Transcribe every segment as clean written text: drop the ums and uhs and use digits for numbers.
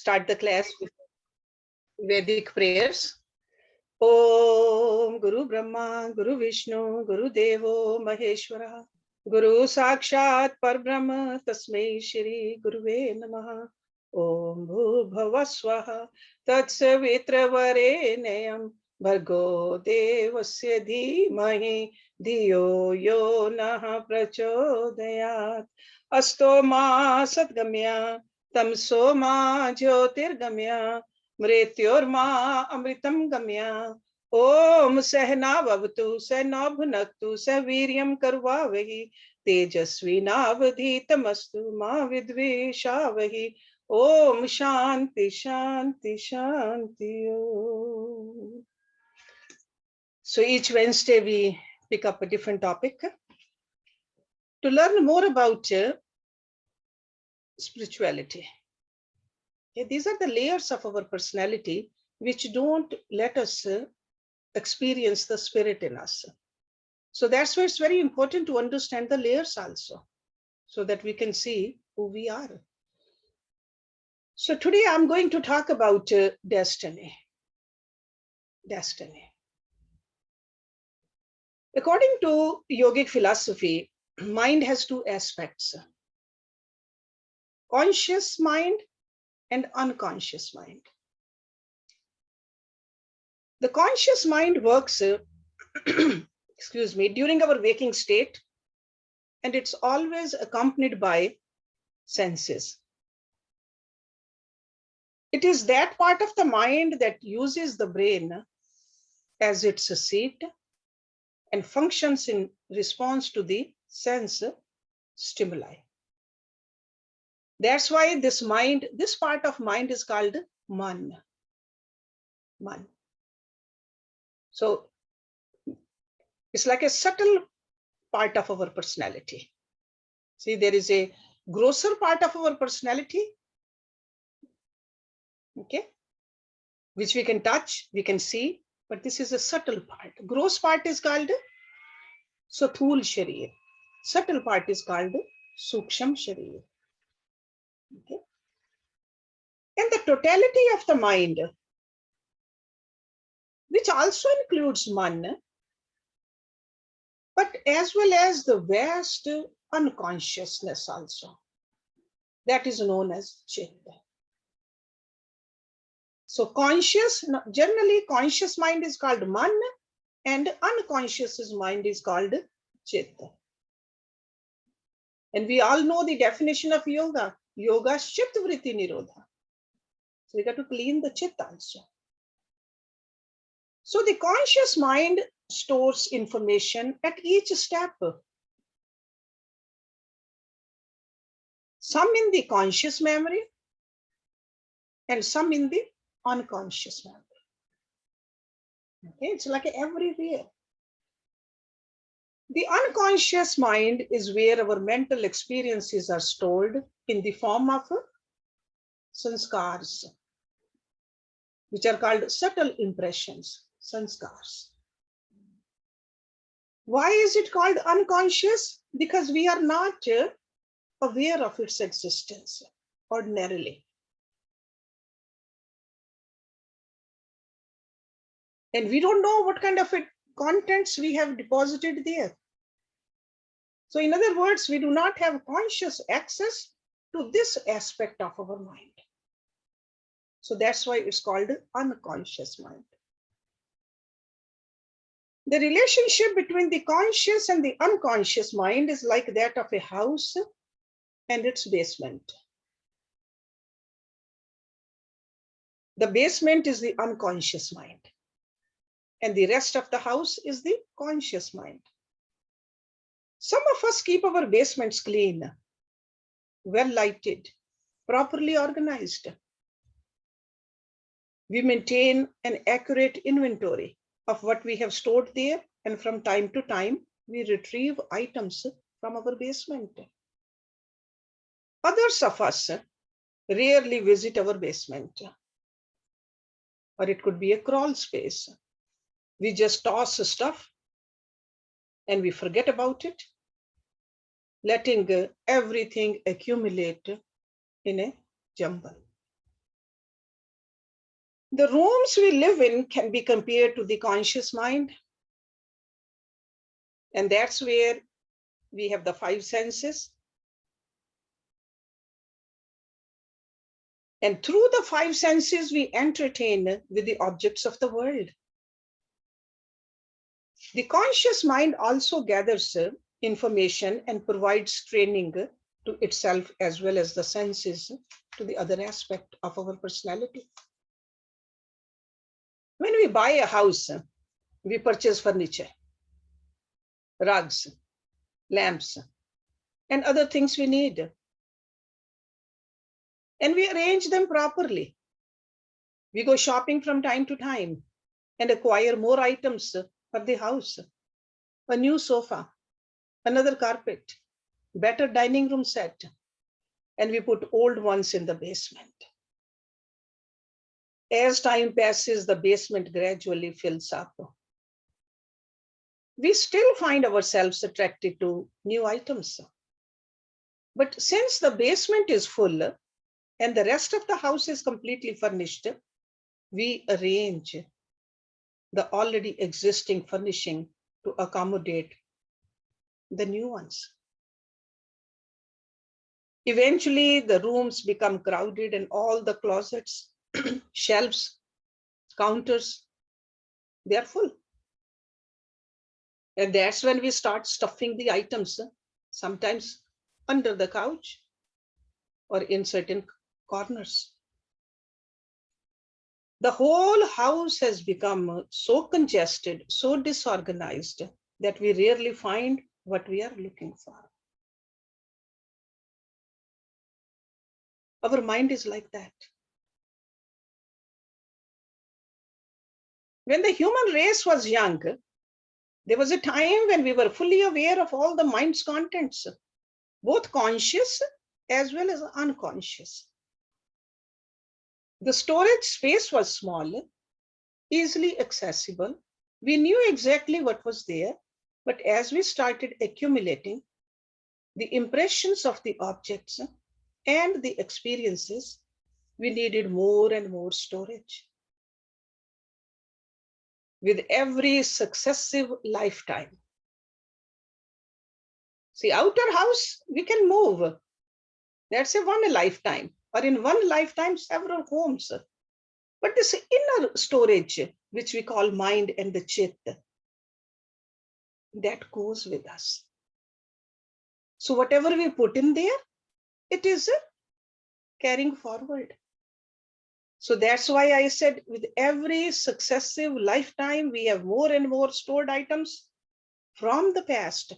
start the class with Vedic prayers. Om Guru Brahma, Guru Vishnu, Guru Devo Maheshwara, Guru Sakshat Parbrahma, Tasmai Shri Guruve Namaha. Om Bhurbhuvah Swaha, Tatsavitra Varenayam, Bhargo Devasya Dhimahi, Dhiyo Yo Nah Prachodayat. Asto Ma Satgamya, Tamso Ma Jyotirgamya, Mrityorma Amritam Gamya. Om Sehna Bhavatu, Sehna Bhunaktu, Seviryam Karvavahi, Tejasvi Navadhitamastu, Ma Vidvishavahi. Om Shanti Shanti Shanti Om. So each Wednesday we pick up a different topic. To learn more about spirituality. These are the layers of our personality which don't let us experience the spirit in us. So that's why it's very important to understand the layers also, so that we can see who we are. So today I'm going to talk about destiny. Destiny. According to yogic philosophy, mind has two aspects: conscious mind and unconscious mind. The conscious mind works excuse me, during our waking state, and it's always accompanied by senses. It is that part of the mind that uses the brain as its seat and functions in response to the sense stimuli. That's why this part of mind is called man. Man. So it's like a subtle part of our personality. See, there is a grosser part of our personality, okay, which we can touch, we can see, but this is a subtle part. Gross part is called Sathul Sharir. Subtle part is called Suksham Sharir. Okay. And the totality of the mind, which also includes man, but as well as the vast unconsciousness also, that is known as Chitta. So generally conscious mind is called man, and unconscious mind is called Chitta. And we all know the definition of yoga. Yoga is Chitta Vritti Nirodha. So we got to clean the Chitta also. So the conscious mind stores information at each step. Some in the conscious memory and some in the unconscious memory. Okay, it's like everywhere. The unconscious mind is where our mental experiences are stored in the form of sanskars, which are called subtle impressions, sanskars. Why is it called unconscious? Because we are not aware of its existence ordinarily. And we don't know what kind of contents we have deposited there. So in other words, we do not have conscious access to this aspect of our mind. So that's why it's called unconscious mind. The relationship between the conscious and the unconscious mind is like that of a house and its basement. The basement is the unconscious mind, and the rest of the house is the conscious mind. Some of us keep our basements clean, well lighted, properly organized. We maintain an accurate inventory of what we have stored there, and from time to time, we retrieve items from our basement. Others of us rarely visit our basement, or it could be a crawl space. We just toss stuff and we forget about it, letting everything accumulate in a jumble. The rooms we live in can be compared to the conscious mind. And that's where we have the five senses. And through the five senses, we entertain with the objects of the world. The conscious mind also gathers information and provides training to itself as well as the senses to the other aspect of our personality. When we buy a house, we purchase furniture, rugs, lamps, and other things we need. And we arrange them properly. We go shopping from time to time and acquire more items for the house. A new sofa, another carpet, better dining room set, and we put old ones in the basement. As time passes, the basement gradually fills up. We still find ourselves attracted to new items. But since the basement is full and the rest of the house is completely furnished, we arrange the already existing furnishing to accommodate the new ones. Eventually, the rooms become crowded and all the closets, shelves, counters, they are full. And that's when we start stuffing the items, sometimes under the couch or in certain corners. The whole house has become so congested, so disorganized that we rarely find what we are looking for. Our mind is like that. When the human race was young, there was a time when we were fully aware of all the mind's contents, both conscious as well as unconscious. The storage space was small, easily accessible. We knew exactly what was there, but as we started accumulating the impressions of the objects and the experiences, we needed more and more storage. With every successive lifetime. See, outer house, we can move. That's a one lifetime, or in one lifetime, several homes. But this inner storage, which we call mind and the chit, that goes with us. So whatever we put in there, it is carrying forward. So that's why I said with every successive lifetime, we have more and more stored items from the past.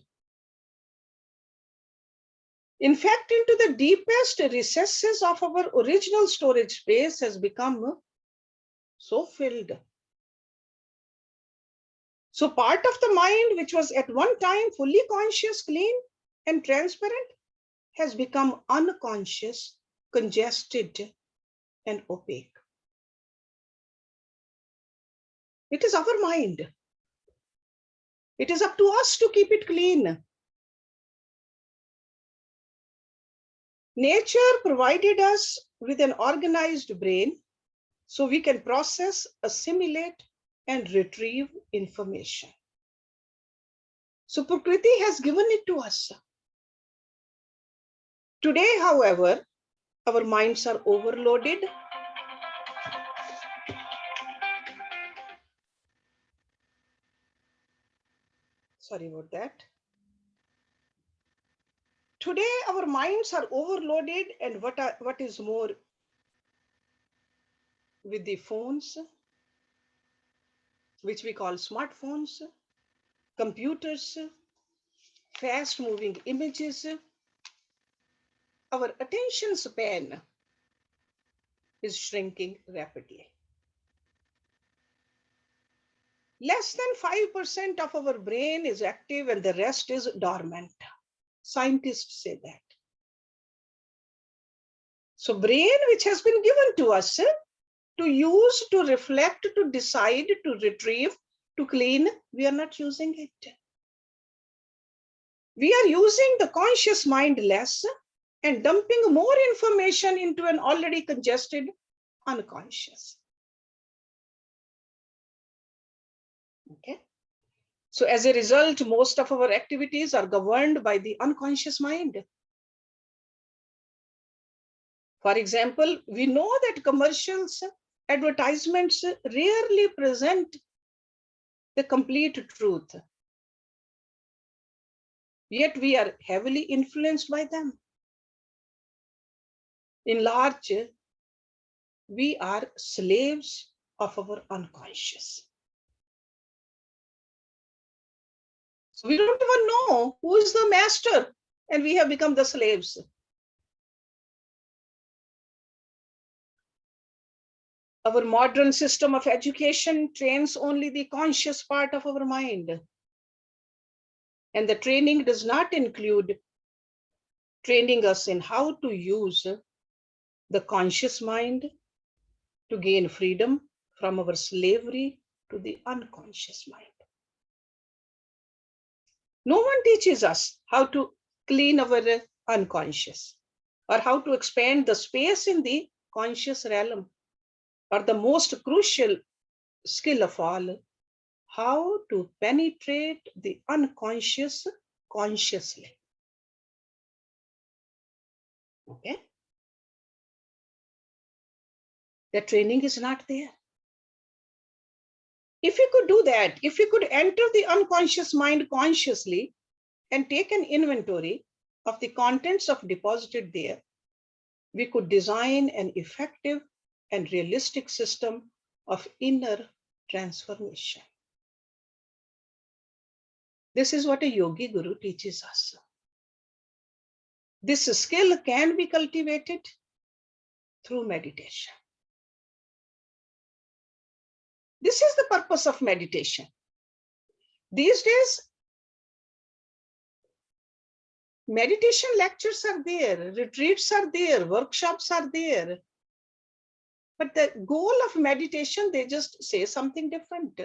In fact, into the deepest recesses of our original storage space has become so filled. So part of the mind, which was at one time fully conscious, clean, and transparent, has become unconscious, congested, and opaque. It is our mind. It is up to us to keep it clean. Nature provided us with an organized brain so we can process, assimilate, and retrieve information. So Prakriti has given it to us. Today, however, our minds are overloaded. Sorry about that. Today, our minds are overloaded, and what is more, with the phones, which we call smartphones, computers, fast moving images, our attention span is shrinking rapidly. Less than 5% of our brain is active and the rest is dormant. Scientists say that. So brain, which has been given to us to use, to reflect, to decide, to retrieve, to clean, we are not using it. We are using the conscious mind less and dumping more information into an already congested unconscious. Okay. So as a result, most of our activities are governed by the unconscious mind. For example, we know that commercials, advertisements rarely present the complete truth. Yet we are heavily influenced by them. In large, we are slaves of our unconscious. So we don't even know who is the master, and we have become the slaves. Our modern system of education trains only the conscious part of our mind. And the training does not include training us in how to use the conscious mind to gain freedom from our slavery to the unconscious mind. No one teaches us how to clean our unconscious or how to expand the space in the conscious realm, or the most crucial skill of all, how to penetrate the unconscious consciously. Okay? The training is not there. If we could do that, if we could enter the unconscious mind consciously and take an inventory of the contents of deposited there, we could design an effective and realistic system of inner transformation. This is what a yogi guru teaches us. This skill can be cultivated through meditation. This is the purpose of meditation. These days, meditation lectures are there, retreats are there, workshops are there. But the goal of meditation, they just say something different.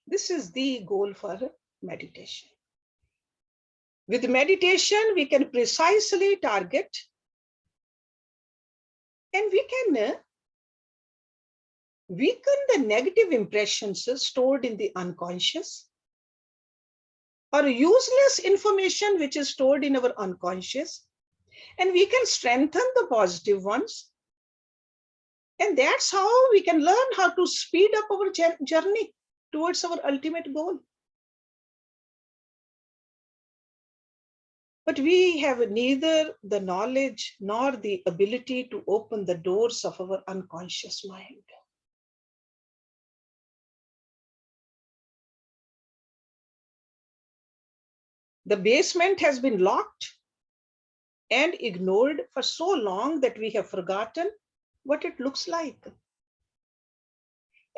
This is the goal for meditation. With meditation, we can precisely target and we can weaken the negative impressions stored in the unconscious or useless information which is stored in our unconscious, and we can strengthen the positive ones. And that's how we can learn how to speed up our journey towards our ultimate goal. But we have neither the knowledge nor the ability to open the doors of our unconscious mind. The basement has been locked and ignored for so long that we have forgotten what it looks like.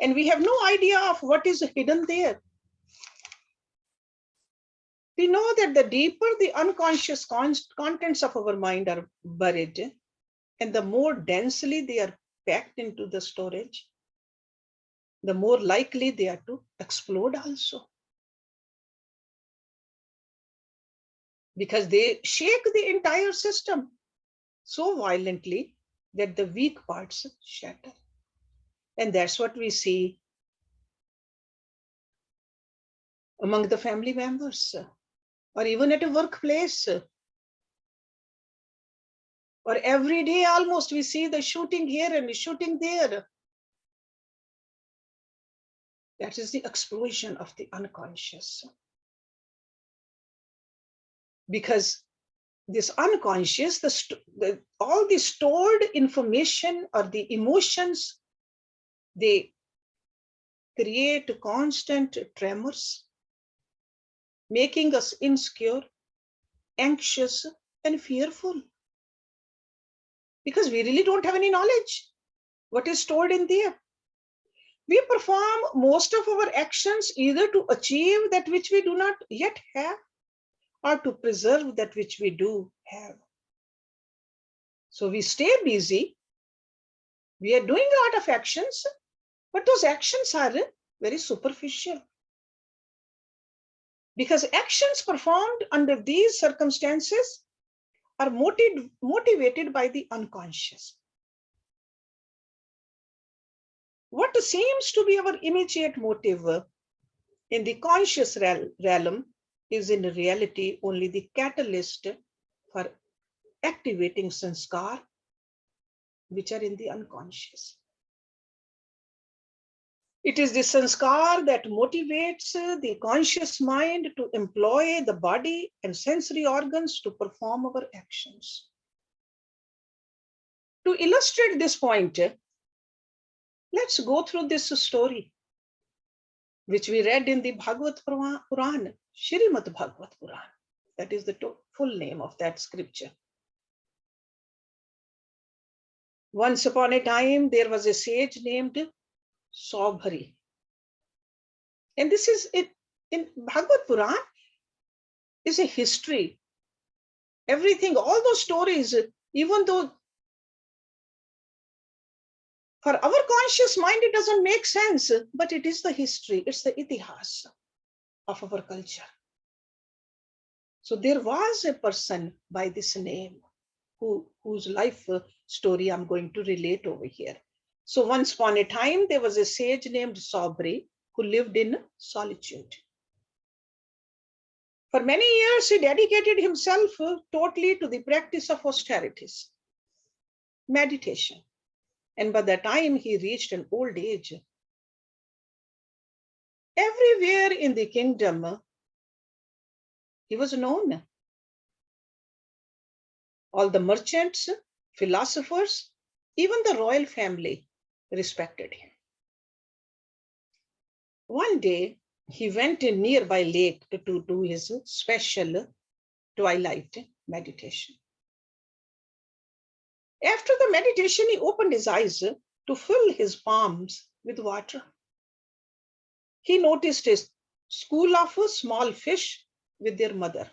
And we have no idea of what is hidden there. We know that the deeper the unconscious contents of our mind are buried, and the more densely they are packed into the storage, the more likely they are to explode also. Because they shake the entire system so violently that the weak parts shatter. And that's what we see among the family members, or even at a workplace. Or every day almost we see the shooting here and the shooting there. That is the explosion of the unconscious. Because this unconscious, all the stored information or the emotions, they create constant tremors, making us insecure, anxious, and fearful. Because we really don't have any knowledge what is stored in there. We perform most of our actions either to achieve that which we do not yet have, or to preserve that which we do have. So we stay busy. We are doing a lot of actions, but those actions are very superficial. Because actions performed under these circumstances are motivated by the unconscious. What seems to be our immediate motive in the conscious realm is in reality only the catalyst for activating sanskar, which are in the unconscious. It is the sanskar that motivates the conscious mind to employ the body and sensory organs to perform our actions. To illustrate this point, let's go through this story, which we read in the Bhagavad Puran, Shrimad Bhagavad Puran. That is the full name of that scripture. Once upon a time, there was a sage named Saubhari. And this is it in Bhagavad Puran is a history. Everything, all those stories, even though for our conscious mind, it doesn't make sense, but it is the history, it's the itihas of our culture. So there was a person by this name whose life story I'm going to relate over here. So once upon a time, there was a sage named Saubhari who lived in solitude. For many years, he dedicated himself totally to the practice of austerities, meditation. And by the time he reached an old age, everywhere in the kingdom, he was known. All the merchants, philosophers, even the royal family respected him. One day, he went in nearby lake to do his special twilight meditation. After the meditation, he opened his eyes to fill his palms with water. He noticed a school of small fish with their mother.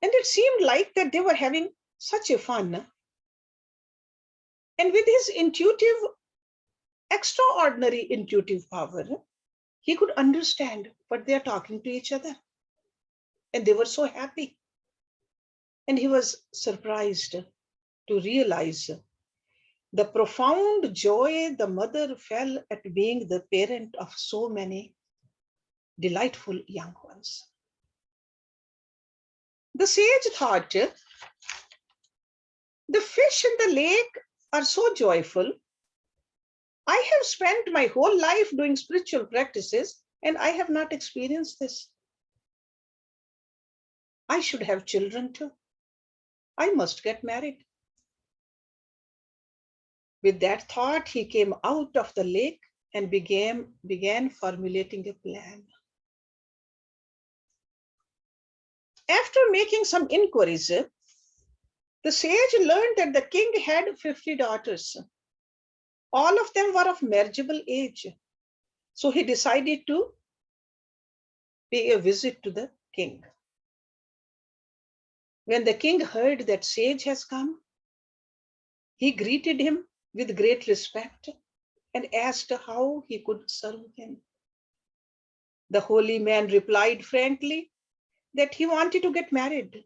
And it seemed like that they were having such a fun. And with his extraordinary intuitive power, he could understand what they are talking to each other. And they were so happy. And he was surprised to realize the profound joy the mother felt at being the parent of so many delightful young ones. The sage thought, the fish in the lake are so joyful. I have spent my whole life doing spiritual practices and I have not experienced this. I should have children too. I must get married. With that thought, he came out of the lake and began formulating a plan. After making some inquiries, the sage learned that the king had 50 daughters. All of them were of marriageable age. So he decided to pay a visit to the king. When the king heard that sage has come, he greeted him with great respect and asked how he could serve him. The holy man replied frankly that he wanted to get married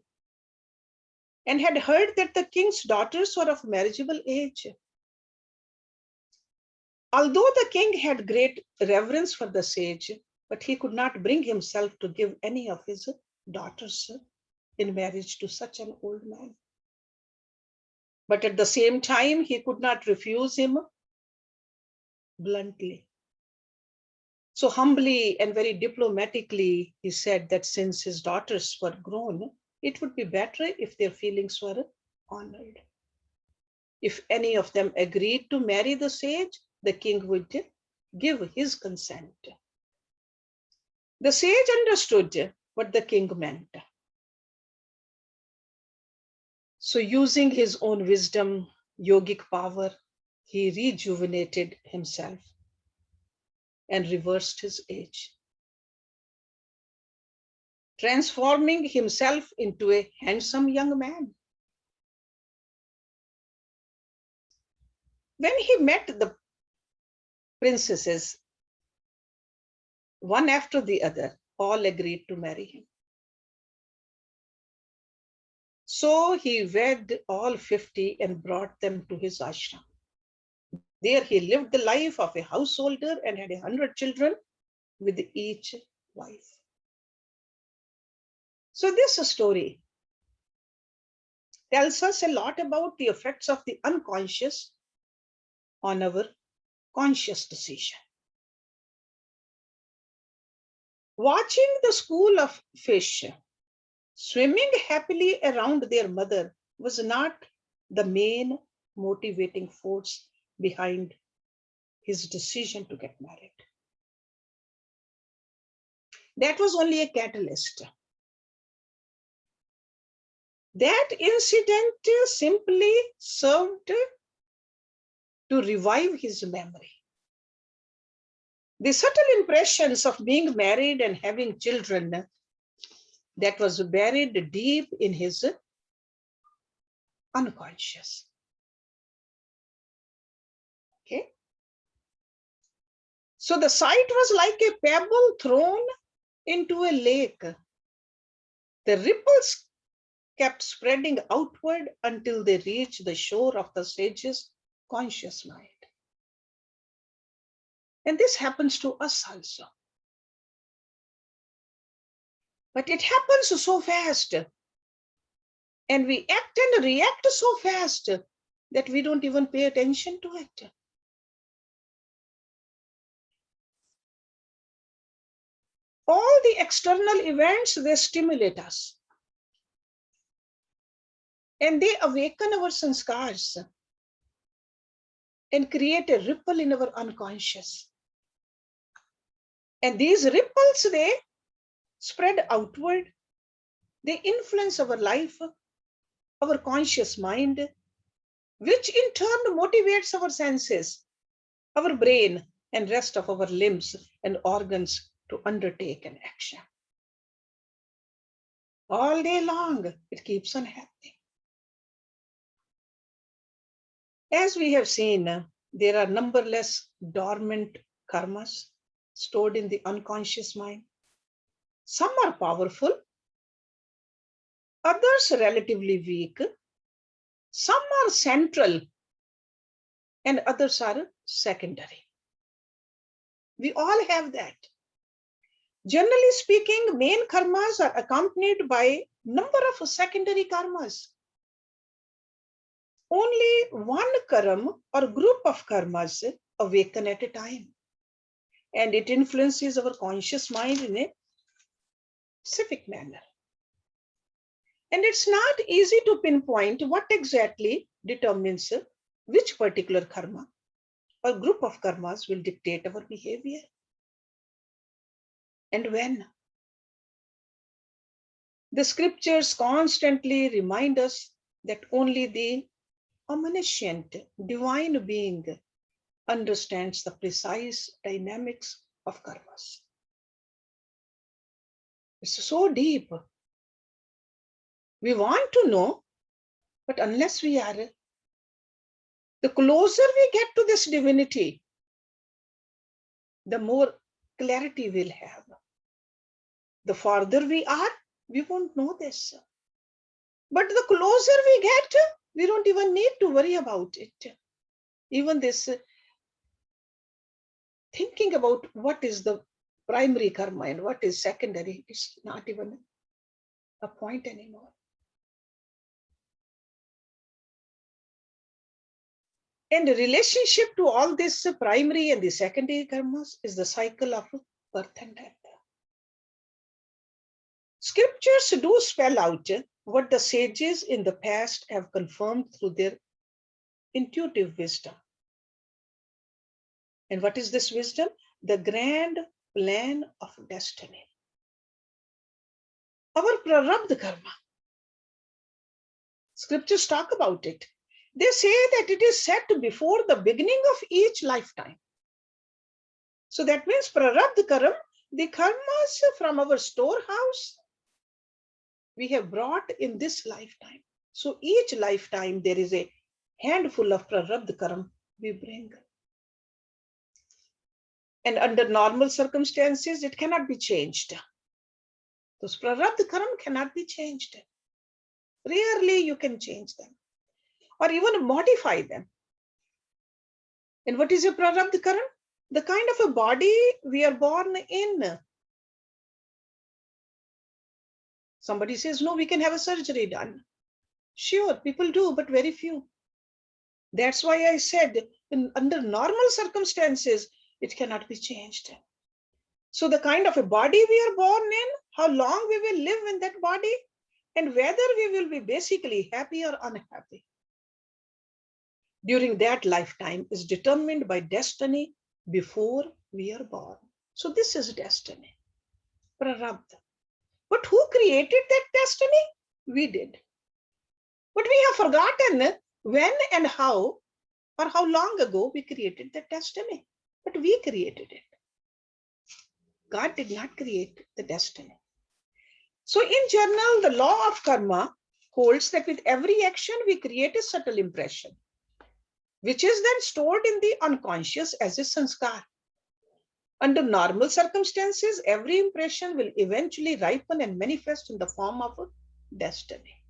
and had heard that the king's daughters were of marriageable age. Although the king had great reverence for the sage, but he could not bring himself to give any of his daughters in marriage to such an old man. But at the same time, he could not refuse him bluntly. So humbly and very diplomatically, he said that since his daughters were grown, it would be better if their feelings were honored. If any of them agreed to marry the sage, the king would give his consent. The sage understood what the king meant. So using his own wisdom, yogic power, he rejuvenated himself and reversed his age, transforming himself into a handsome young man. When he met the princesses, one after the other, all agreed to marry him. So he wed all 50 and brought them to his ashram. There he lived the life of a householder and had 100 children with each wife. So this story tells us a lot about the effects of the unconscious on our conscious decision. Watching the school of fish swimming happily around their mother was not the main motivating force behind his decision to get married. That was only a catalyst. That incident simply served to revive his memory. The subtle impressions of being married and having children that was buried deep in his unconscious. Okay. So the sight was like a pebble thrown into a lake. The ripples kept spreading outward until they reached the shore of the sage's conscious mind. And this happens to us also. But it happens so fast. And we act and react so fast that we don't even pay attention to it. All the external events, they stimulate us. And they awaken our sanskars and create a ripple in our unconscious. And these ripples, they spread outward. They influence our life, our conscious mind, which in turn motivates our senses, our brain, and rest of our limbs and organs to undertake an action. All day long, it keeps on happening. As we have seen, there are numberless dormant karmas stored in the unconscious mind. Some are powerful, others relatively weak, some are central, and others are secondary. We all have that. Generally speaking, main karmas are accompanied by number of secondary karmas. Only one karam or group of karmas awaken at a time. And it influences our conscious mind in a specific manner. And it's not easy to pinpoint what exactly determines which particular karma or group of karmas will dictate our behavior. And when. The scriptures constantly remind us that only the omniscient divine being understands the precise dynamics of karmas. It's so deep. We want to know, but unless we are, the closer we get to this divinity, the more clarity we'll have. The farther we are, we won't know this. But the closer we get, we don't even need to worry about it. Even this thinking about what is the primary karma and what is secondary, it's not even a point anymore. And the relationship to all this primary and the secondary karmas is the cycle of birth and death. Scriptures do spell out what the sages in the past have confirmed through their intuitive wisdom. And what is this wisdom? The grand plan of destiny. Our prarabdha karma. Scriptures talk about it. They say that it is set before the beginning of each lifetime. So that means prarabdha karma, the karmas from our storehouse, we have brought in this lifetime. So each lifetime there is a handful of prarabdha karma we bring. And under normal circumstances, it cannot be changed. Those prarabdha karma cannot be changed. Rarely you can change them or even modify them. And what is your prarabdha karan? The kind of a body we are born in. Somebody says, no, we can have a surgery done. Sure, people do, but very few. That's why I said, under normal circumstances, it cannot be changed. So the kind of a body we are born in, how long we will live in that body, and whether we will be basically happy or unhappy during that lifetime is determined by destiny before we are born. So this is destiny, prarabdha. But who created that destiny? We did. But we have forgotten when and how, or how long ago we created that destiny. But we created it. God did not create the destiny. So in general, the law of karma holds that with every action, we create a subtle impression, which is then stored in the unconscious as a sanskar. Under normal circumstances, every impression will eventually ripen and manifest in the form of a destiny.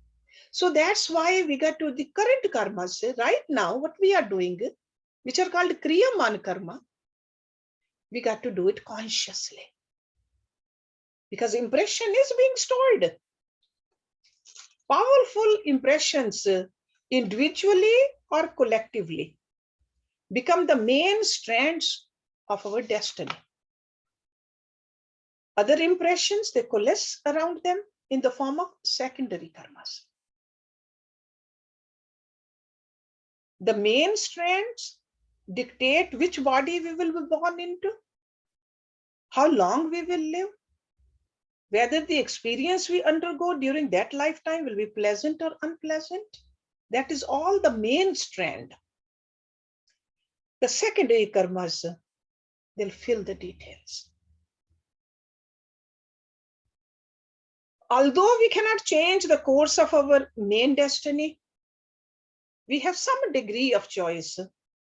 So that's why we got to the current karmas. Right now, what we are doing, which are called kriyaman karma, we got to do it consciously. Because impression is being stored. Powerful impressions, individually or collectively, become the main strands of our destiny. Other impressions, they coalesce around them in the form of secondary karmas. The main strands dictate which body we will be born into, how long we will live, whether the experience we undergo during that lifetime will be pleasant or unpleasant. That is all the main strand. The secondary karmas, they'll fill the details. Although we cannot change the course of our main destiny, we have some degree of choice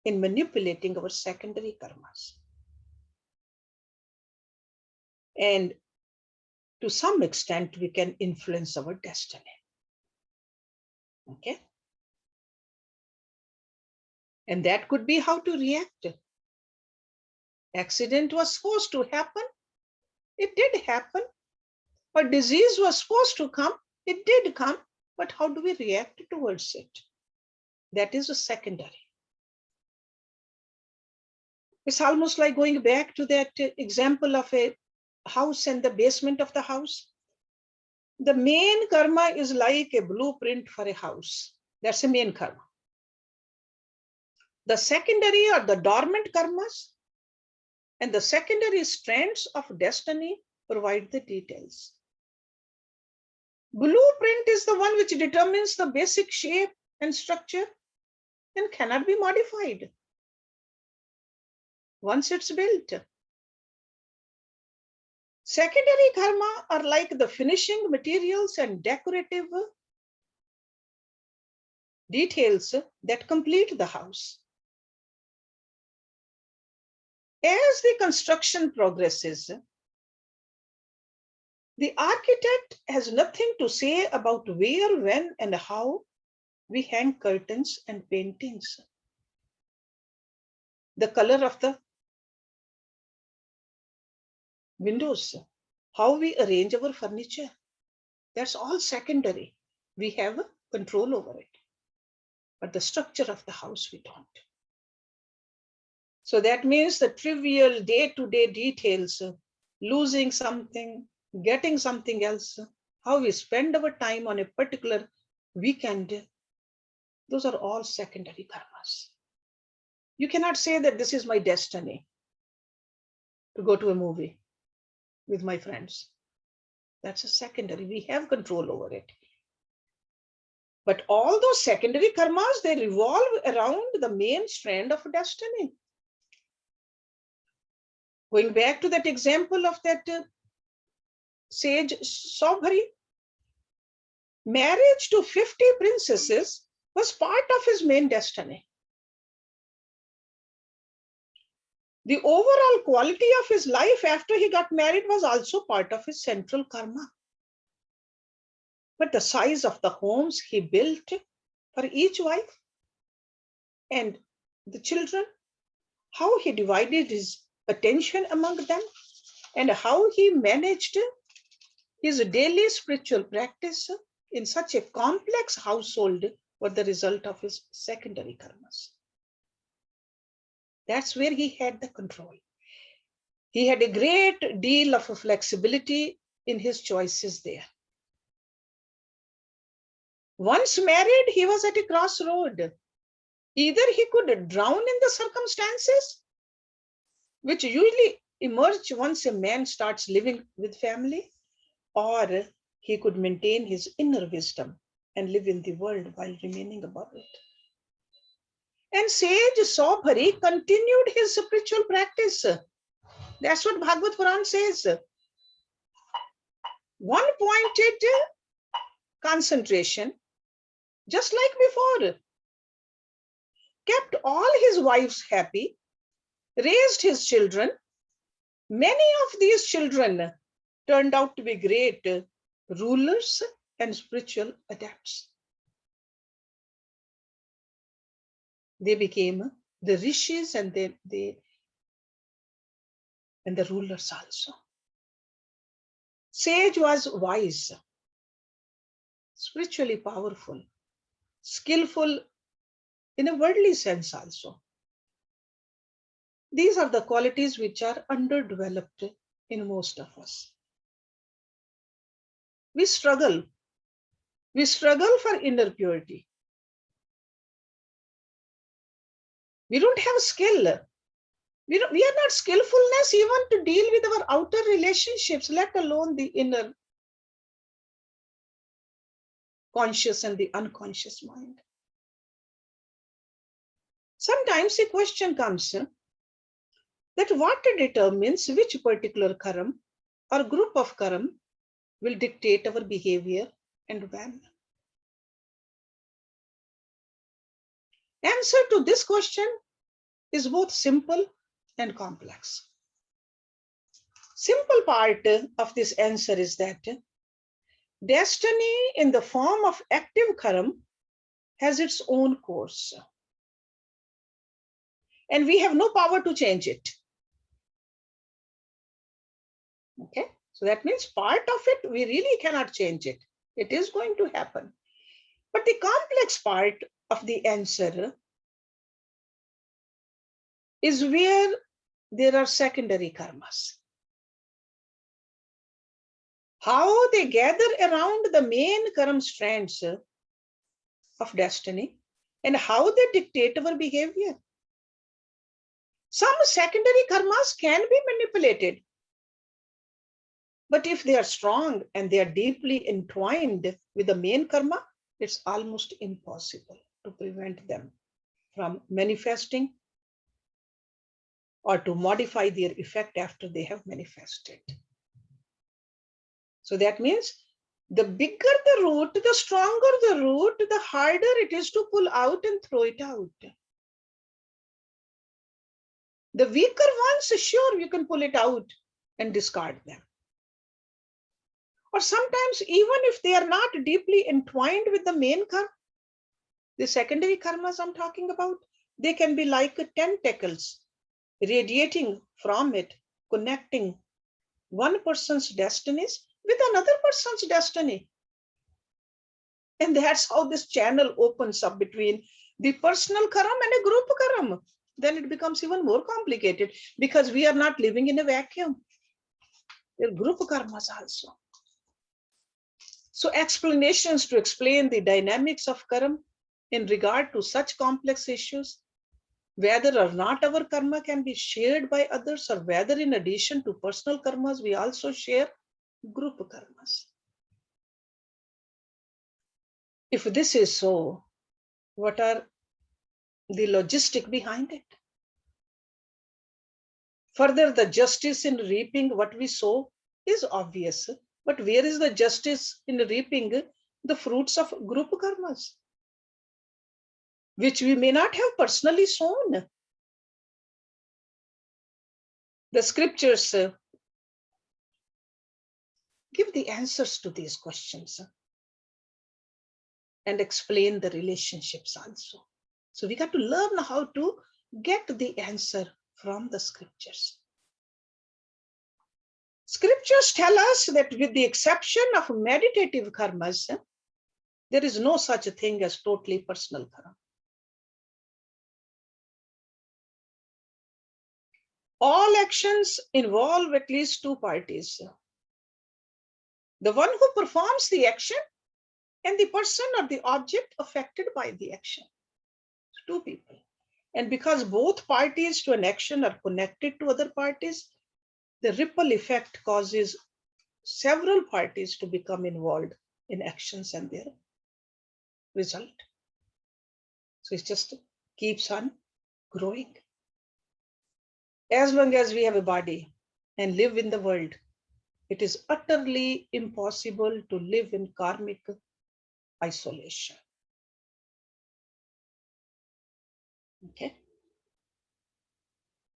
in manipulating our secondary karmas. And to some extent, we can influence our destiny. Okay? And that could be how to react. Accident was supposed to happen. It did happen. A disease was supposed to come. It did come. But how do we react towards it? That is a secondary. It's almost like going back to that example of a house and the basement of the house. The main karma is like a blueprint for a house. That's a main karma. The secondary or the dormant karmas and the secondary strands of destiny provide the details. Blueprint is the one which determines the basic shape and structure and cannot be modified once it's built. Secondary karma are like the finishing materials and decorative details that complete the house. As the construction progresses, the architect has nothing to say about where, when, and how we hang curtains and paintings. The color of the windows, how we arrange our furniture, that's all secondary. We have control over it. But the structure of the house, we don't. So that means the trivial day-to-day details, losing something, getting something else, how we spend our time on a particular weekend, those are all secondary karmas. You cannot say that this is my destiny to go to a movie with my friends. That's a secondary. We have control over it. But all those secondary karmas, they revolve around the main strand of destiny. Going back to that example of that sage Saubhari, marriage to 50 princesses was part of his main destiny. The overall quality of his life after he got married was also part of his central karma. But the size of the homes he built for each wife and the children, how he divided his attention among them, and how he managed his daily spiritual practice in such a complex household were the result of his secondary karmas. That's where he had the control. He had a great deal of flexibility in his choices there. Once married, he was at a crossroad. Either he could drown in the circumstances, which usually emerge once a man starts living with family, or he could maintain his inner wisdom and live in the world while remaining above it. And sage Saubhari continued his spiritual practice. That's what Bhagavad Puran says. One pointed concentration, just like before, kept all his wives happy, raised his children. Many of these children turned out to be great rulers and spiritual adepts. They became the rishis and the rulers also. Sage was wise, spiritually powerful, skillful in a worldly sense also. These are the qualities which are underdeveloped in most of us. We struggle for inner purity. We don't have skill. We are not skillfulness even to deal with our outer relationships, let alone the inner conscious and the unconscious mind. Sometimes a question comes that what determines which particular karam or group of karam will dictate our behavior and when. Answer to this question is both simple and complex. Simple part of this answer is that destiny in the form of active karam has its own course, and we have no power to change it. Okay, so that means part of it we really cannot change it. It is going to happen. But the complex part of the answer is where there are secondary karmas. How they gather around the main karam strands of destiny and how they dictate our behavior. Some secondary karmas can be manipulated, but if they are strong and they are deeply entwined with the main karma, it's almost impossible to prevent them from manifesting or to modify their effect after they have manifested. So that means the bigger the root, the stronger the root, the harder it is to pull out and throw it out. The weaker ones, sure, you can pull it out and discard them. Or sometimes, even if they are not deeply entwined with the main karma, the secondary karmas I'm talking about, they can be like tentacles radiating from it, connecting one person's destinies with another person's destiny. And that's how this channel opens up between the personal karam and a group karam. Then it becomes even more complicated because we are not living in a vacuum. There are group karmas also. So explanations to explain the dynamics of karam in regard to such complex issues, whether or not our karma can be shared by others, or whether in addition to personal karmas, we also share group karmas. If this is so, what are the logistic behind it? Further, the justice in reaping what we sow is obvious, but where is the justice in reaping the fruits of group karmas, which we may not have personally sown? The scriptures give the answers to these questions and explain the relationships also. So we got to learn how to get the answer from the scriptures. Scriptures tell us that with the exception of meditative karmas, there is no such a thing as totally personal karma. All actions involve at least two parties. The one who performs the action and the person or the object affected by the action. Two people. And because both parties to an action are connected to other parties, the ripple effect causes several parties to become involved in actions and their result. So it just keeps on growing. As long as we have a body and live in the world, it is utterly impossible to live in karmic isolation. Okay.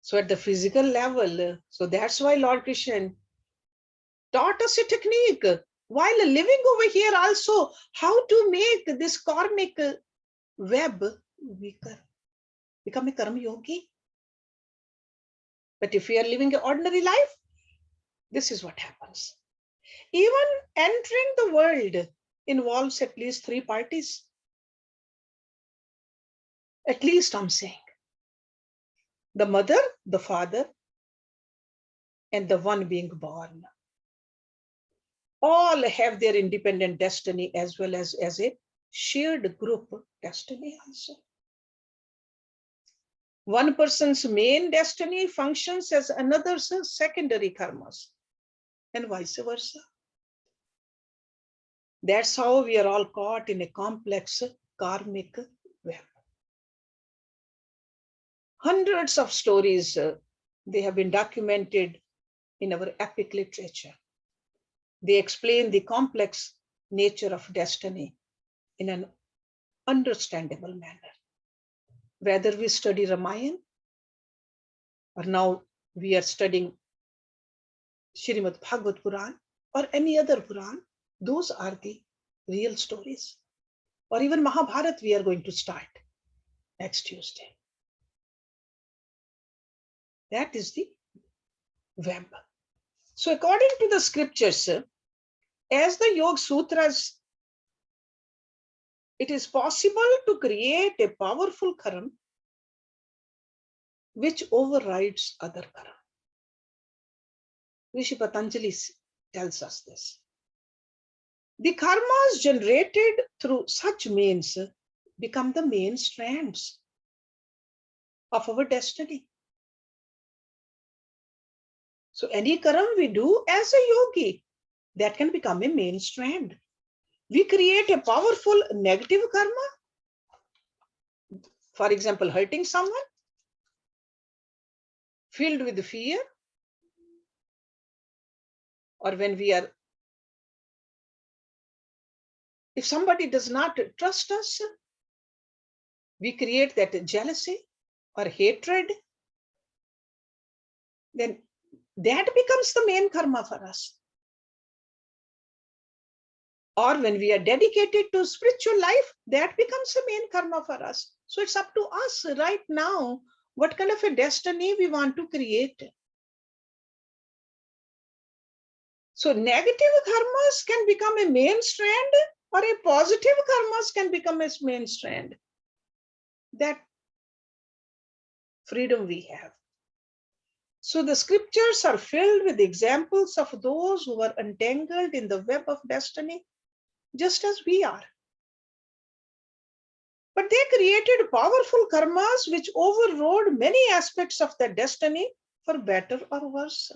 So at the physical level, so that's why Lord Krishna taught us a technique while living over here also, how to make this karmic web weaker, become a karma yogi. But if we are living an ordinary life, this is what happens. Even entering the world involves at least three parties. At least I'm saying. The mother, the father, and the one being born. All have their independent destiny as well as a shared group destiny also. One person's main destiny functions as another's secondary karmas, and vice versa. That's how we are all caught in a complex karmic web. Hundreds of stories, they have been documented in our epic literature. They explain the complex nature of destiny in an understandable manner. Whether we study Ramayana or now we are studying Srimad Bhagavad Puran or any other Puran, those are the real stories. Or even Mahabharata we are going to start next Tuesday. That is the web. So according to the scriptures, as the Yoga Sutras, it is possible to create a powerful karma which overrides other karma. Rishi Patanjali tells us this. The karmas generated through such means become the main strands of our destiny. So any karma we do as a yogi, that can become a main strand. We create a powerful negative karma, for example, hurting someone, filled with fear, or when we are, if somebody does not trust us, we create that jealousy or hatred, then that becomes the main karma for us. Or when we are dedicated to spiritual life, that becomes the main karma for us. So it's up to us right now what kind of a destiny we want to create. So negative karmas can become a main strand, or a positive karmas can become a main strand. That freedom we have. So the scriptures are filled with examples of those who were entangled in the web of destiny, just as we are. But they created powerful karmas which overrode many aspects of their destiny for better or worse.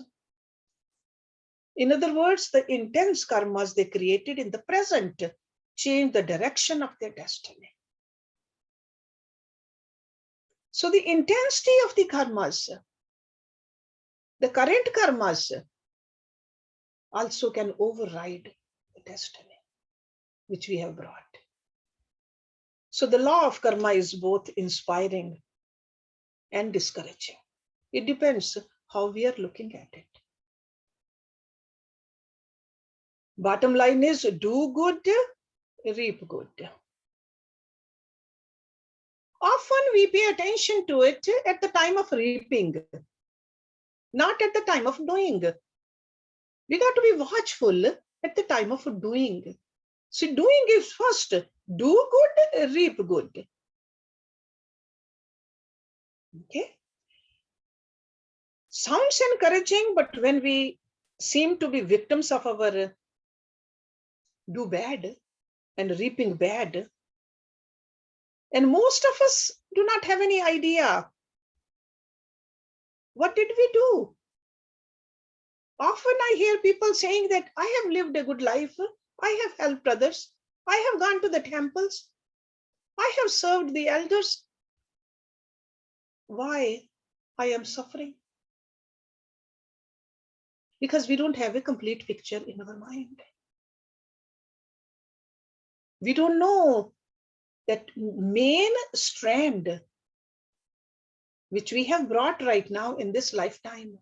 In other words, the intense karmas they created in the present changed the direction of their destiny. So the intensity of the karmas, the current karmas, also can override the destiny which we have brought. So the law of karma is both inspiring and discouraging. It depends how we are looking at it. Bottom line is, do good, reap good. often we pay attention to it at the time of reaping, not at the time of doing. We got to be watchful at the time of doing. See, doing is first. Do good, reap good. Okay. Sounds encouraging, but when we seem to be victims of our do bad and reaping bad, and most of us do not have any idea what did we do. Often I hear people saying that I have lived a good life, I have helped others, I have gone to the temples, I have served the elders. Why I am suffering? Because we don't have a complete picture in our mind. We don't know that main strand which we have brought right now in this lifetime.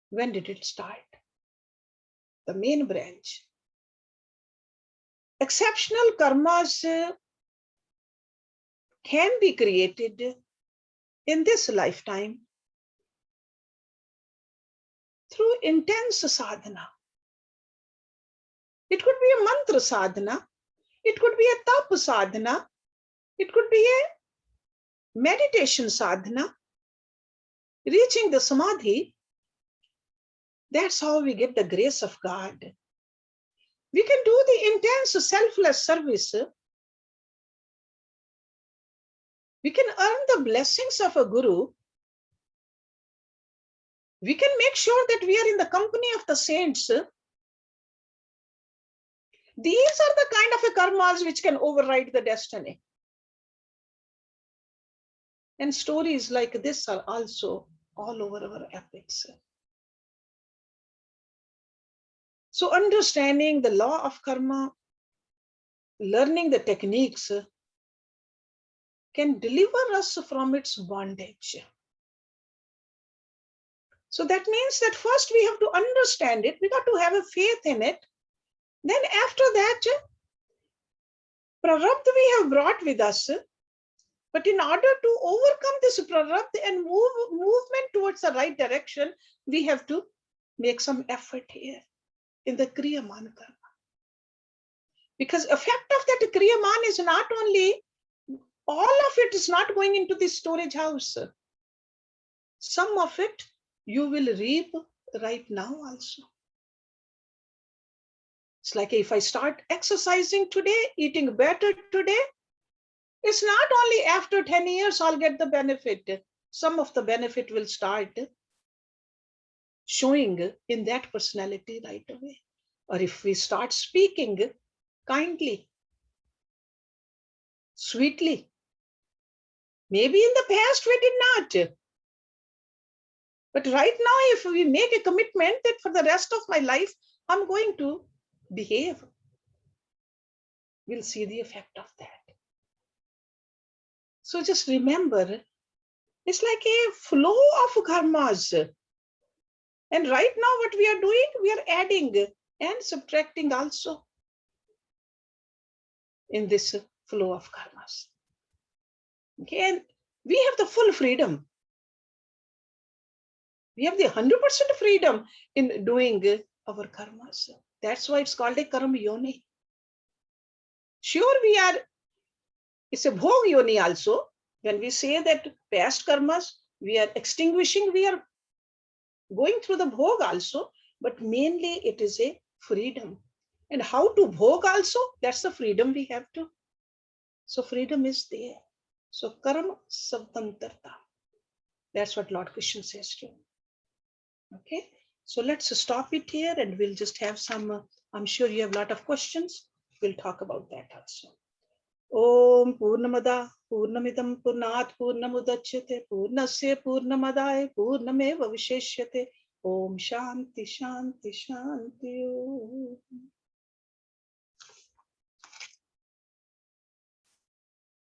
When did it start? The main branch. Exceptional karmas can be created in this lifetime through intense sadhana. It could be a mantra sadhana, it could be a tap sadhana, it could be a meditation sadhana, reaching the samadhi. That's how we get the grace of God. We can do the intense selfless service. We can earn the blessings of a guru. We can make sure that we are in the company of the saints. These are the kind of karmas which can override the destiny. And stories like this are also all over our epics. So understanding the law of karma, learning the techniques can deliver us from its bondage. So that means that first we have to understand it, we got to have a faith in it. Then after that, prarabdha we have brought with us. But in order to overcome this prarabdha and movement towards the right direction, we have to make some effort here in the kriyaman karma. Because effect of that kriyaman is not only, all of it is not going into the storage house. Some of it you will reap right now also. It's like if I start exercising today, eating better today, it's not only after 10 years I'll get the benefit. Some of the benefit will start showing in that personality right away. Or if we start speaking kindly, sweetly, maybe in the past we did not. But right now, if we make a commitment that for the rest of my life, I'm going to behave, we'll see the effect of that. So just remember, it's like a flow of karmas. And right now what we are doing, we are adding and subtracting also in this flow of karmas. Okay, and we have the full freedom. We have the 100% freedom in doing our karmas. That's why it's called a karma yoni. Sure, it's a bhog yoni also. When we say that past karmas, we are extinguishing, we are going through the bhog also, but mainly it is a freedom. And how to bhog also, that's the freedom we have to. So freedom is there. So karma sabdantarta. That's what Lord Krishna says to him. Okay, so let's stop it here and we'll just have some, I'm sure you have a lot of questions. We'll talk about that also. Om Purnamada Purnamidam Purnat Purnamudachyate Purnasya Purnamadaya Purnameva Visheshyate. Om Shanti Shanti Shanti.